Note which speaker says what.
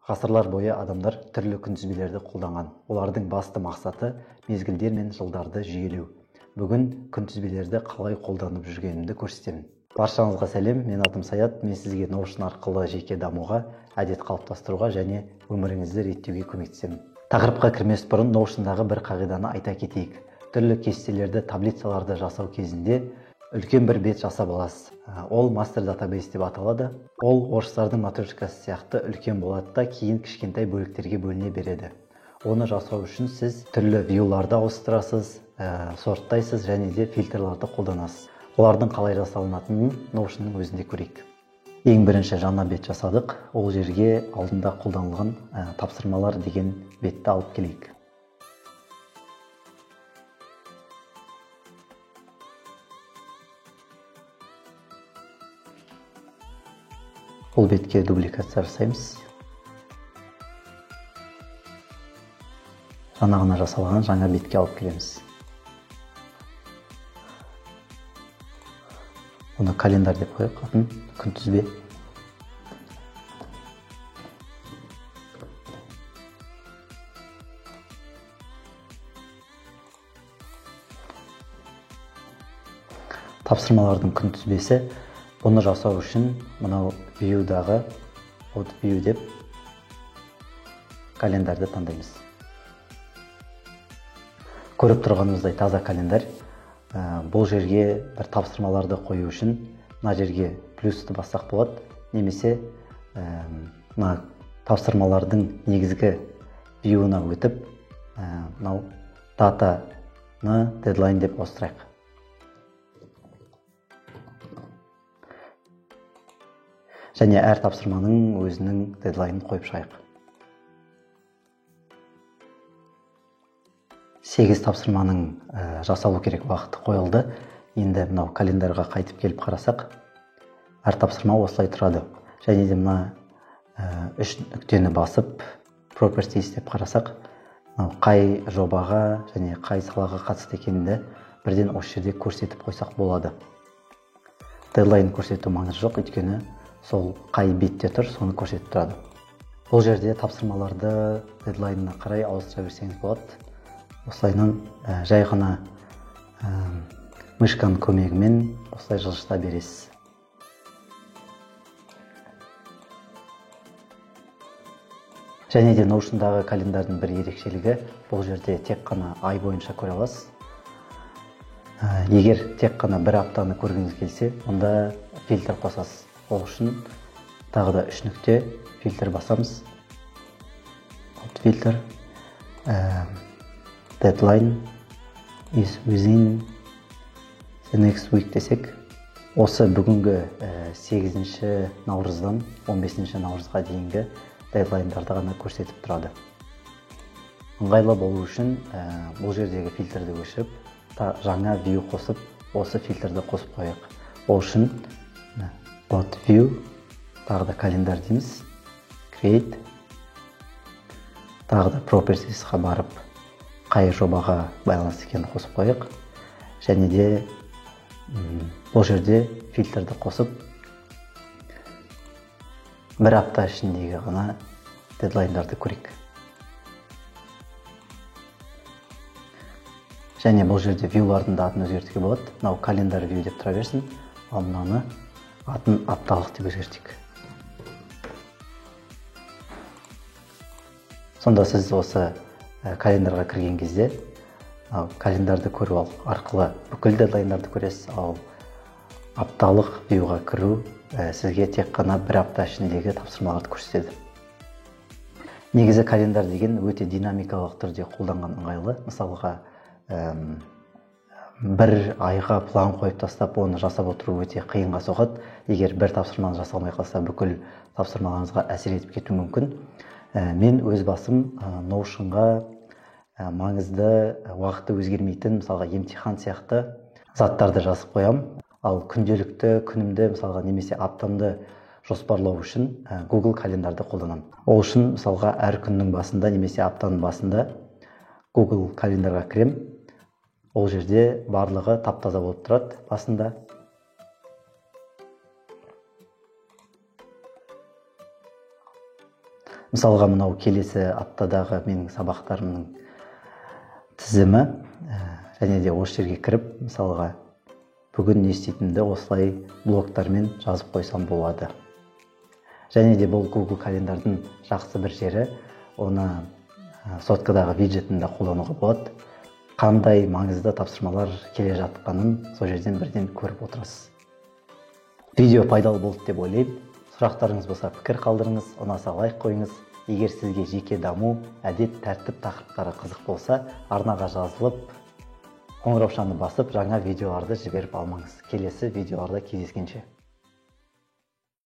Speaker 1: Ғасырлар бойы адамдар түрлі күнтізбелерді қолданған. Олардың басты мақсаты мезгілдер мен жылдарды жүйелеу. Бүгін күнтізбелерді қалай қолданып жүргенімді көрсетемін. Баршаңызға сәлем, мен атым Саят. Мен сізге Notion арқылы жеке дамуға, әдет қалыптастыруға және өміріңізді реттеуге көмектесемін. Тақырыпқа кірмес бұрын Notion'дағы бір қағиданы айта кетейік. Түрлі кестелерді, таблицаларды жасау кезінде үлкен бір бет жасап аласыз. Ол мастер датабейс деп аталады. Ол орыстардың матрешкасы сияқты үлкен болады да, кейін кішкентай бөліктерге бөліне береді. Оны жасау үшін сіз түрлі вьюларды ауыстырасыз, сорттайсыз және де фильтрларды қолданасыз. Олардың қалай жасалынатынын Notion'ның өзінде көрейік. Ең бірінші жаңа бет жасадық. Ол жерге алдында қолданылған тапсырмалар деген бетті алып келейік. Бұл бетке дубликация жасаймыз. Ғана жасалған жаңа бетке алып келеміз. Оны календар деп қояйық, атын күнтізбе. Тапсырмалардың күнтізбесі. Оны жасау үшін мынау view'дағы view деп календарды таңдаймыз. Көріп тұрғанымыздай таза календар. Бұл жерге бір тапсырмаларды қою үшін мына жерге плюсты бассақ болады, немесе мына тапсырмалардың негізгі view'ына өтіп, мынау датаны deadline деп ауыстырайық. Және әр тапсырманың өзінің дедлайнын қойып шығайық. 8 тапсырманың жасалу керек уақыты қойылды. Енді мынау календарға қайтып келіп қарасақ, әр тапсырма осылай тұрады. Және де мына 3 нүктені басып, properties деп қарасақ, қай жобаға және қай салаға қатысты екенінде бірден осы жерде көрсетіп қойсақ болады. Дедлайн көрсету маңызы жоқ, өйткені сол қай бетте тұр, соны көрсетіп тұрады. Бұл жерде тапсырмаларды дедлайнына қарай ауыстыра берсеңіз болады. Осылайынан жай ғана мышканың көмегімен осылай жылжыта бересіз. Және де Notion'дағы календардың бір ерекшелігі, бұл жерде тек қана ай бойынша көре аласыз. Егер тек қана бір аптаны көргіңіз келсе, онда фильтр қосасыз. Ол үшін тағы да 3 нүкте фильтр басамыз. Фильтр deadline is within the next week десек, осы бүгінгі 8 наурыздан 15 наурызға дейінгі дедлайндарды ғана көрсетіп тұрады. Ыңғайлы болу үшін бұл жердегі фильтрді өшіріп, жаңа view қосып, осы фильтрді қосып қояйық. Ол үшін view, тағы да календар дейміз, create, тағы да properties'қа барып, қай жобаға байланысты екенін қосып қояйық. Және де бұл жерде фильтрді қосып, бір апта ішіндегі ғана дедлайндарды көрейік. Және бұл жерде view'лардың да атын өзгертуге болады. Мынау календар view деп тұра берсін, ал мынаны атын апталық деп өзгертейік. Сонда сіз осы календарға кірген кезде календарды көру арқылы бүкіл дедлайндарды көресіз, ал апталық view'ға кіру сізге тек қана бір апта ішіндегі тапсырмаларды көрсетеді. Негізі календар деген өте динамикалық түрде қолданған ыңғайлы. Мысалға, бір айға план қойып тастап, оны жасап отыру өте қиынға соғады. Егер бір тапсырманы жасалмай қалса, бүкіл тапсырмаларыңызға әсер етіп кетуі мүмкін. Мен өз басым Notion'ға маңызды, уақыты өзгермейтін, мысалға емтихан сияқты заттарды жазып қоям. Ал күнделікті, күнімді, мысалға немесе аптамды жоспарлау үшін Google календрді қолданам. Ол үшін мысалға әр күннің басында немесе аптаның басында Google календарға кірем. Ол жерде барлығы тап-таза болып тұрады басында. Мысалға, мынау келесі аптадағы менің сабақтарымның тізімі, және де осы жерге кіріп, мысалға, бүгін не істейтінімді осылай блоктармен жазып қойсам болады. Және де бұл Google календардың жақсы бір жері, оны соткадағы виджетінде қолдануға болады. Қандай маңызды тапсырмалар келе жатқанын сол жерден бірден көріп отырасыз. Видео пайдалы болды деп ойлаймын. Сұрақтарыңыз болса пікір қалдырыңыз, ұнаса лайк қойыңыз. Егер сізге жеке даму, әдет, тәртіп тақырыптары қызық болса, арнаға жазылып, қоңыраушаны басып, жаңа видеоларды жіберіп алмаңыз. Келесі видеоларда кездескенше.